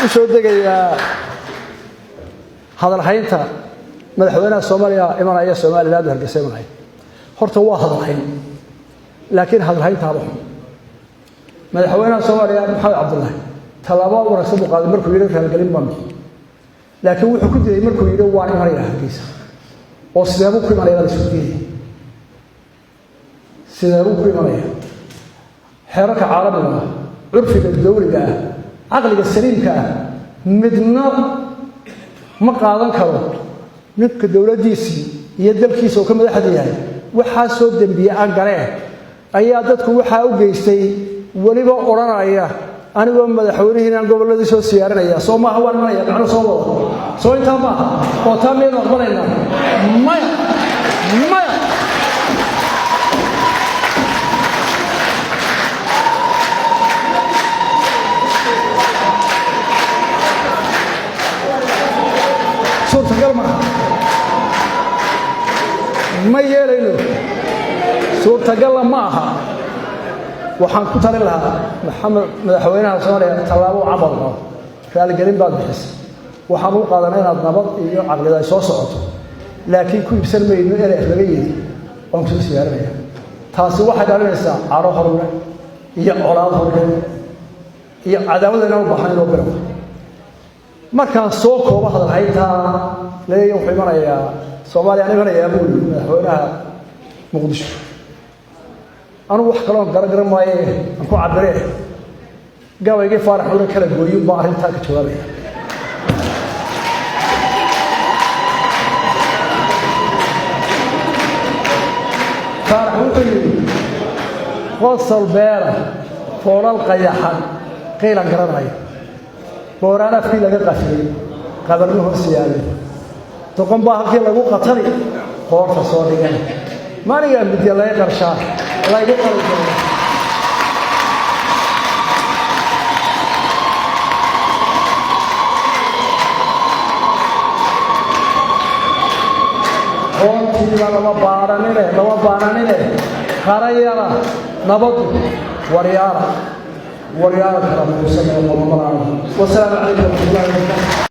soo degayaa hadal haynta madaxweynaha Soomaaliya imanaya Soomaaliland hargeysa imanaya horta waa hadal hayn laakiin hadal haynta haba madaxweynaha Soomaaliya Maxamed Cabdullaahi talaabo wanaagsan u qaaday markuu yiri raaligelin baan laakiin wuxuu ku diiday markuu yiri waa imanaya hargeysa oo sidee ku imanaya la isku diiday sidee ku imanaya xeerarka caalamiga curfiga dawliga aqliga saliimka midna ma qaadan karo ninka dawladiisii iyo dalkiisa oo ka madaxda yahay waxa soo dambiye aan gareen ayaa dadku waxa u geystay waliba oranaya anigoo madaxweynaha gobolladii soo siyaarinaya Soomaaliya waan maraya macna soo wada soo inta ma oo taameen aqbalayna maya ما يلينو صورة قال ما ها وحنكون ترى لها محمد مدحوينها صاري طلابو عبرنا قال قريب بعد بحس وحنو قادنا النبض عقل ذا سو سقطه لكن كل بسلمي إنه إله لغيري وانتم سيارنا تاسو واحد على الإنسان عرو هرنا هي أولاد هرنا هي عداوة لنا وبحنا وبرنا ما كان سوق واحد الحيتها لا يوم حمرة يا Soomaaliya aniga ayaa buu madaxweynaha Muqdisho anu wax kale oo gargar maaye aan ku cabirey gabayga faarax oo kala gooyo baa arinta ka jawaabay faarax wuxuu yiri qosol beera fooral qayaxan qiilan garanay boorana fi laga qafiyay qabarno hoosiyay تقوم بها كي لغو قتلي قور فصولي جاني ما نيجا بدي الله يقرشاه الله يقرر قوم تيجي لما باراني له خريارا نبض وريارا كرام والسلام عليكم ورحمة الله وبركاته